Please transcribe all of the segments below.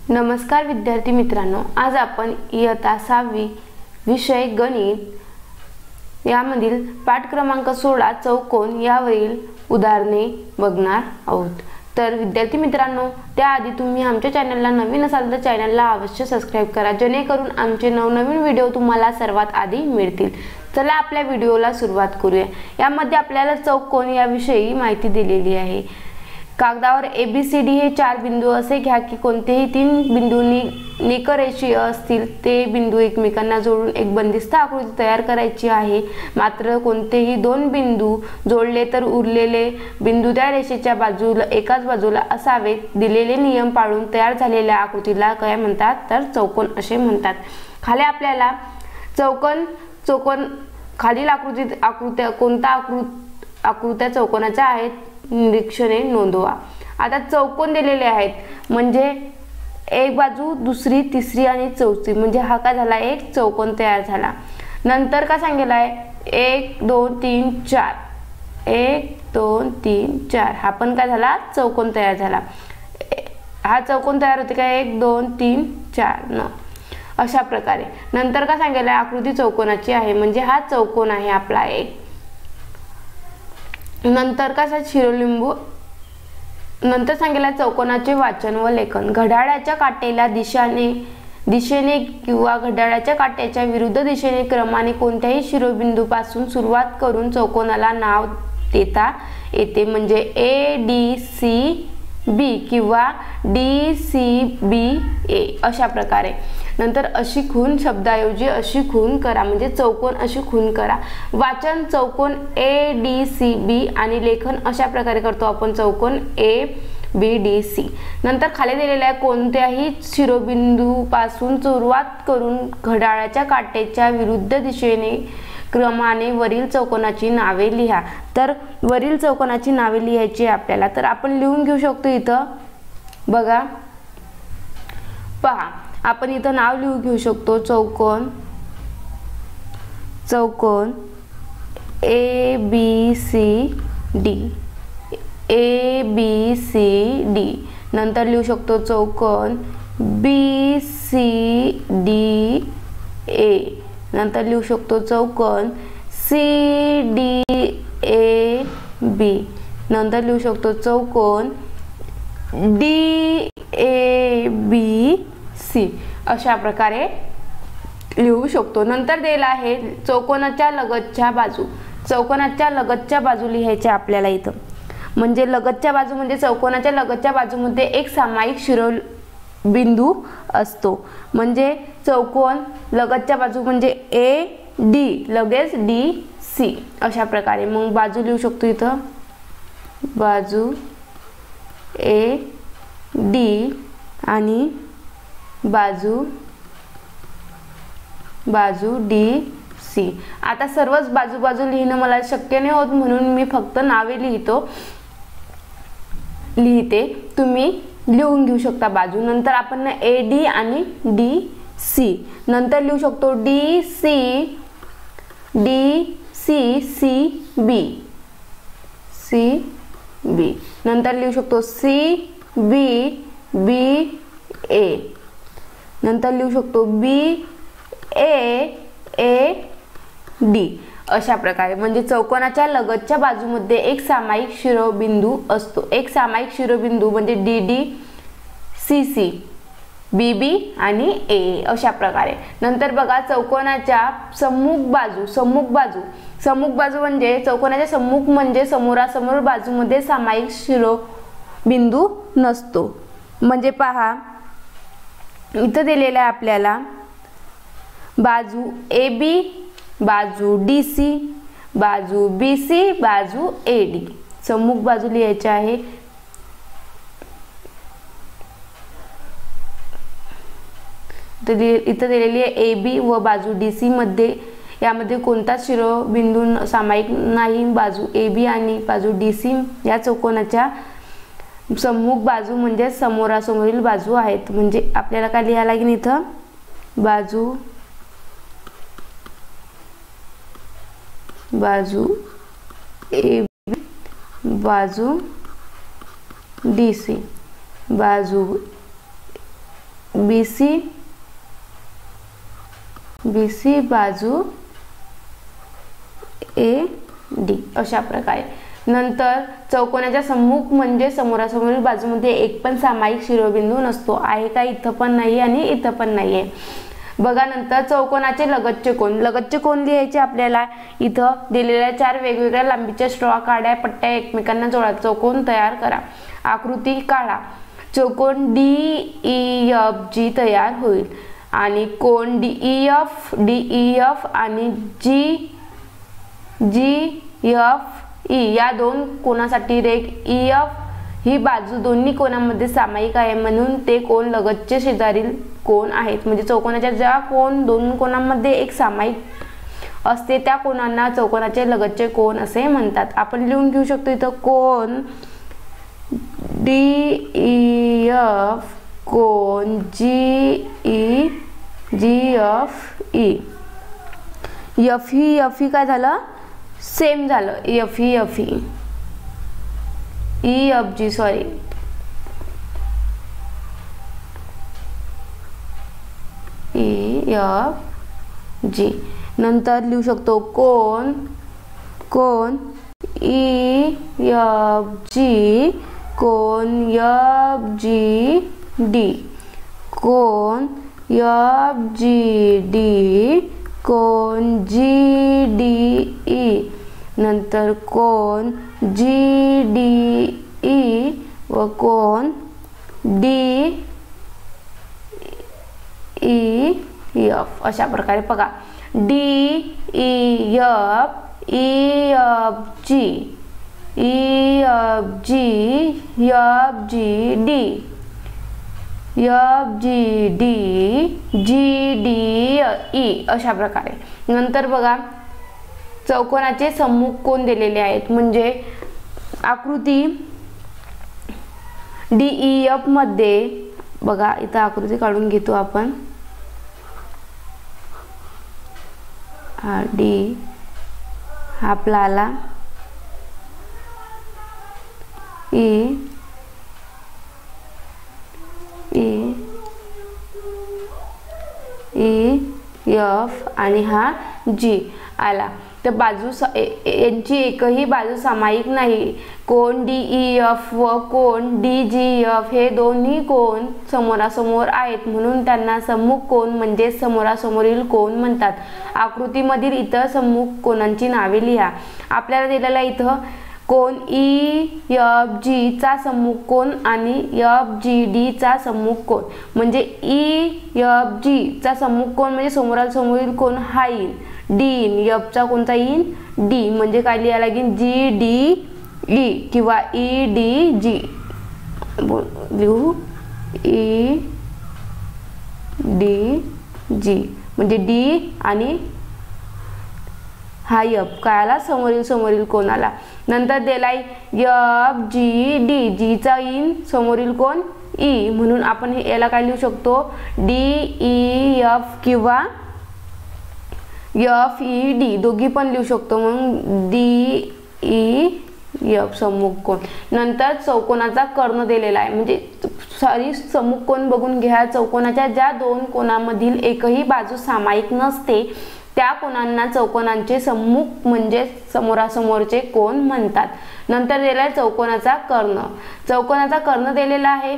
नमस्कार विद्यार्थी मित्रांनो, आज आपण इयत्ता 6वी विषय गणित यामधील पाठ क्रमांक 16 चौकोन यावरील उदाहरणे बघणार आहोत। तर विद्यार्थी मित्रांनो, त्याआधी तुम्ही आमच्या चॅनलला नवीन असाल तर चॅनलला अवश्य सबस्क्राइब करा, जेणेकरून आमचे नवनवीन व्हिडिओ तुम्हाला सर्वात आधी मिळतील। चला आपल्या व्हिडिओला सुरुवात करूया। यामध्ये आपल्याला चौकोन याविषयी माहिती दिलेली आहे। कागदावर ABCD हे 4 बिंदू असे घ्या की कोणतेही 3 बिंदूंनी निकरेषीय असतील ते बिंदू एकमेकांना जोडून एक बंदिस्त आकृती तयार करायची आहे। मात्र कोणतेही 2 बिंदू जोडले तर उरलेले बिंदू त्या रेषेच्या बाजूला एकाच बाजूला असावेत। दिलेले नियम पाळून तयार झालेल्या आकृतीला काय म्हणतात तर चौकोन असे म्हणतात। खाली आपल्याला चौकोन खालील आकृत्या कोणत्या आकृत्या चौकोनाच्या आहेत निरीक्षणे नोंदवा। आता चौकोन दिलेले आहेत म्हणजे एक बाजू, दुसरी, तिसरी आणि चौथी, म्हणजे हा काय झाला एक चौकोन तयार झाला। नंतर काय सांगितलं आहे 1 2 3 4 1 2 3 4 हा पण काय झाला चौकोन तयार झाला। हा चौकोन तयार होते काय 1 2 3 4 9 अशा प्रकारे। नंतर काय सांगितलं आकृती चौकोनाची आहे म्हणजे हा चौकोन आहे आपला एक। नंतर कसा शिरोबिंदू, नंतर सांगितलं चौकोनाचे वाचन व लेखन। घड्याळाच्या काट्याला दिशेने किंवा घड्याळाच्या काट्याच्या विरुद्ध दिशेने क्रमाने कोणत्याही शिरोबिंदूपासून सुरुवात करून चौकोनाला नाव देता येते, म्हणजे ADCB किंवा DCBA अशा प्रकारे। नंतर अशी खून शब्दाऐवजी अशी खून करा, म्हणजे चौकोन अशी खून करा। वाचन चौकोन ADCB आणि लेखन अशा प्रकारे करतो आपण चौकोन ABDC। नंतर खाली दिलेल्या कोणत्याही शिरोबिंदूपासून सुरुवात करून घड्याळाच्या काट्याच्या विरुद्ध दिशेने क्रमाने वरील चौकोनाची नावे लिहा। तर वरील चौकोनाची नावे लिहायची आपल्याला, तर आपण लिहून घेऊ शकतो। इथं बघा, पहा आपण इथं नाव लिहू घेऊ शकतो चौकोन ABCD। नंतर लिहू शकतो चौकोन BCDA। नंतर लिहू शकतो चौकोन CDAB। नंतर लिहू शकतो चौकोन DABC अशा प्रकारे लिहू शकतो। नंतर दिला आहे चौकोनाच्या लगतच्या बाजू। चौकोनाच्या लगतच्या बाजू लिहायच्या आपल्याला इथं, म्हणजे लगतच्या बाजू म्हणजे चौकोनाच्या लगतच्या बाजूमध्ये एक सामायिक शिरोबिंदू असतो, म्हणजे चौकोन लगतच्या बाजू म्हणजे AD लगेच DC अशा प्रकारे। मग बाजू लिहू शकतो इथं बाजू AD आणि बाजू DC। आता सर्वच बाजू लिहिणं मला शक्य नाही होत, म्हणून मी फक्त नावे लिहिते, तुम्ही लिहून घेऊ शकता बाजू। नंतर आपण AD आणि DC। नंतर लिहू शकतो CB। नंतर लिहू शकतो CBA। नंतर लिहू शकतो BAD अशा प्रकारे। म्हणजे चौकोनाच्या लगतच्या बाजूमध्ये एक सामायिक शिरोबिंदू असतो। एक सामायिक शिरोबिंदू म्हणजे DD, CC, BB आणि AA अशा प्रकारे। नंतर बघा चौकोनाच्या सम्मुख बाजू म्हणजे चौकोनाच्या सम्मुख म्हणजे समोरासमोर बाजूमध्ये सामायिक शिरोबिंदू नसतो। म्हणजे पहा इथं दिलेलं आहे आपल्याला बाजू AB, बाजू DC, बाजू BC, बाजू AD। सम्मुख बाजू लिहायची आहे। इथं दिलेली आहे AB व बाजू DC मध्ये यामध्ये कोणताच शिरोबिंदू सामायिक नाही। बाजू AB आणि बाजू DC या चौकोनाच्या सम्मुख बाजू म्हणजे समोरासमोरील बाजू आहेत। म्हणजे आपल्याला काय लिहायला लागेल इथं बाजू AB, बाजू DC, बाजू BC बाजू AD अशा प्रकारे. नंतर चौकोनाच्या सम्मुख म्हणजे समोरासमोरील बाजूमध्ये एक पण सामायिक शिरोबिंदू नसतो. आहे का? इथं पण नाही आणि इथं पण नाहीये. बघा नंतर चौकोनाचे लगतचे कोन. लगतचे कोन लिहायचे आपल्याला. इथं दिलेल्या 4 वेगवेगळ्या लांबीच्या स्ट्रॉ काढ्या पट्ट्या एकमेकांना जोडा, चौकोन तयार करा. आकृती काढा. चौकोन DEFG तयार होईल आणि कोन DEF आणि GFE या दोन कोनासाठी रेघ EF ही बाजू दोन्ही कोनांमध्ये सामायिक आहे म्हणून ते कोन लगतचे शेजारील कोन आहेत. म्हणजे चौकोनाच्या ज्या दोन कोनांमध्ये एक सामायिक असते त्या कोनांना चौकोनाचे लगतचे कोन असे म्हणतात. आपण लिहून घेऊ शकतो इथं कोन DEF, कोन GFE. FE काय झालं? सेम झालं. FE EFG sorry EFG. नंतर लिहू शकतो कोन EFG, कोन FGD, कोन FGD, कोन GDE, नंतर कोन GDE व कोन DEF अशा प्रकारे. बघा DEF, EFG, FGD, FGD, GDE अशा प्रकारे. नंतर बघा चौकोनाचे सम्मुख कोन दिलेले आहेत. म्हणजे आकृती DEF मध्ये बघा इथं आकृती काढून घेतो आपण. हा D हा आपला आला, EF आणि हा G आला. तर बाजू यांची एकही बाजू सामायिक नाही. कोन DEF व कोन DGF हे दोन्ही कोन समोरासमोर आहेत म्हणून त्यांना सम्मुख कोन म्हणजे समोरासमोरील कोन म्हणतात. आकृतीमधील इतर सम्मुख कोनांची नावे लिहा. आपल्याला दिलेला इथं कोन EFG चा सम्मुख कोन आणि FGD चा सम्मुख कोन. म्हणजे EFG चा सम्मुख कोन म्हणजे समोरासमोरील कोन हा येईल D. F चा कोणता येईल? D. म्हणजे काय लिहायला लागेल? GDE किंवा EDG लिहू. EDG म्हणजे D आणि हा F काय आला? समोरील कोणाला. नंतर दिलाय FGD, G चा येईल समोरील कोण E म्हणून आपण याला काय लिहू शकतो? DEF किंवा FED दोघी पण लिहू शकतो म्हणून DEF सम्मुख कोन. नंतर चौकोनाचा कर्ण दिलेला आहे. म्हणजे सॉरी सम्मुख कोन बघून घ्या. चौकोनाच्या ज्या दोन कोनामधील एकही बाजू सामायिक नसते त्या कोनांना चौकोनांचे सम्मुख म्हणजे समोरासमोरचे कोन म्हणतात. नंतर दिलाय चौकोनाचा कर्ण. चौकोनाचा कर्ण दिलेला आहे.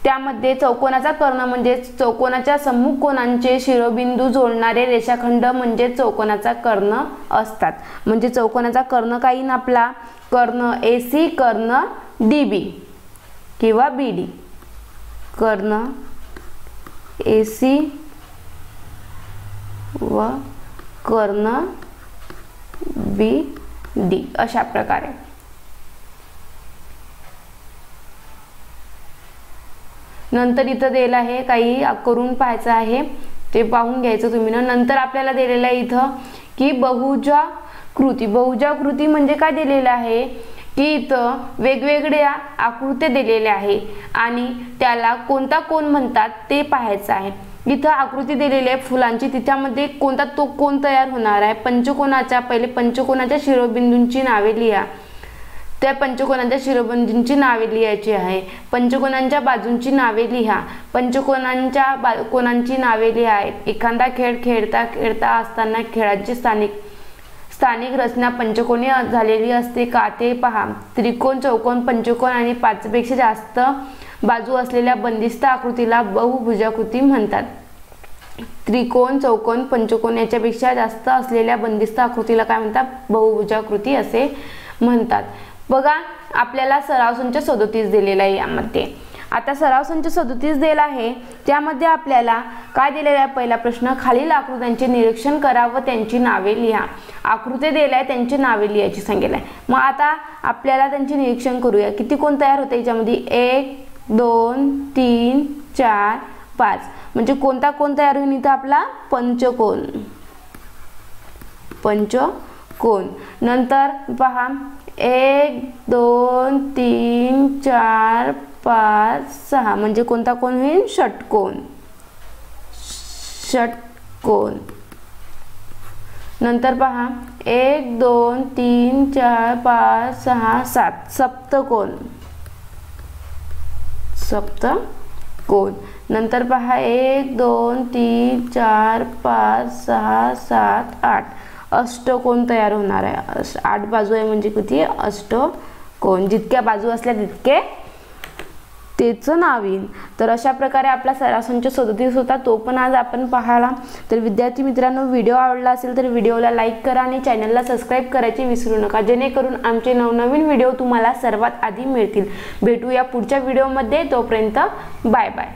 त्यामध्ये चौकोनाचा कर्ण म्हणजे चौकोनाच्या सम्मुख कोनांचे शिरोबिंदू जोडणारे रेषाखंड म्हणजे चौकोनाचा कर्ण असतात. म्हणजे चौकोनाचा कर्ण काय येईल आपला? कर्ण AC, कर्ण DB किंवा BD. कर्ण AC व कर्ण BD अशा प्रकारे. नंतर इथं दिलं आहे काही करून पाहायचं आहे ते पाहून घ्यायचं तुम्ही ना. नंतर आपल्याला दिलेलं आहे इथं की बहुजाकृती. बहुजाकृती म्हणजे काय दिलेलं आहे की इथं वेगवेगळ्या आकृत्या दिलेल्या आहे आणि त्याला कोणता कोन म्हणतात ते पाहायचं आहे. इथं आकृती दिलेली आहे फुलांची. तिच्यामध्ये कोणता तो कोन तयार होणार आहे? पंचकोनाच्या पहिले पंचकोनाच्या शिरोबिंदूंची नावे लिहा. त्या पंचकोनांच्या शिरोबिंदूंची नावे लिहायची आहे. पंचकोनांच्या बाजूंची नावे लिहा. पंचकोनांच्या कोणांची नावे लिहा. एखादा खेळ खेळता खेळता असताना खेळाची स्थानिक रचना पंचकोनी झालेली असते का ते पहा. त्रिकोण, चौकोन, पंचकोन आणि 5 पेक्षा जास्त बाजू असलेल्या बंदिस्त आकृतीला बहुभुजाकृती म्हणतात. त्रिकोण, चौकोन, पंचकोन याच्यापेक्षा जास्त असलेल्या बंदिस्त आकृतीला काय म्हणतात? बहुभुजाकृती असे म्हणतात. बघा आपल्याला सराव संच 37 दिलेला आहे. यामध्ये आता सराव संच 37 दिला आहे. त्यामध्ये आपल्याला काय दिलेला आहे? पहिला प्रश्न, खालील आकृत्यांचे निरीक्षण करा व त्यांची नावे लिहा. आकृती दिल्या आहे, त्यांची नावे लिहायची सांगितलं आहे. मग आता आपल्याला त्यांचे निरीक्षण करूया. किती कोण तयार होते याच्यामध्ये? 1 2 3 4 5. म्हणजे कोणता कोण तयार होईल इथं? आपला पंचकोन. पंचकोन. नंतर पहा 1 2 3 4 5 6 म्हणजे कोणता कोण होईल? षटकोन. षटकोन. नंतर पहा 1 2 3 4 5 6 7 सप्तकोन. सप्तकोन. नंतर पहा 1 2 3 4 5 6 7 8 अष्टकोन तयार होणार आहे. 8 बाजू आहे म्हणजे किती? अष्टकोन. जितक्या बाजू असल्या तितके त्याचं नाव येईल. तर अशा प्रकारे आपला सराव संच 37 होता. तो पण आज आपण पाहिला. तर विद्यार्थी मित्रांनो, व्हिडिओ आवडला असेल तर व्हिडिओला लाईक करा आणि चॅनलला सबस्क्राईब करायचे विसरू नका, जेणेकरून आमचे नवनवीन व्हिडिओ तुम्हाला सर्वात आधी मिळतील. भेटूया पुढच्या व्हिडिओमध्ये. तोपर्यंत बाय बाय.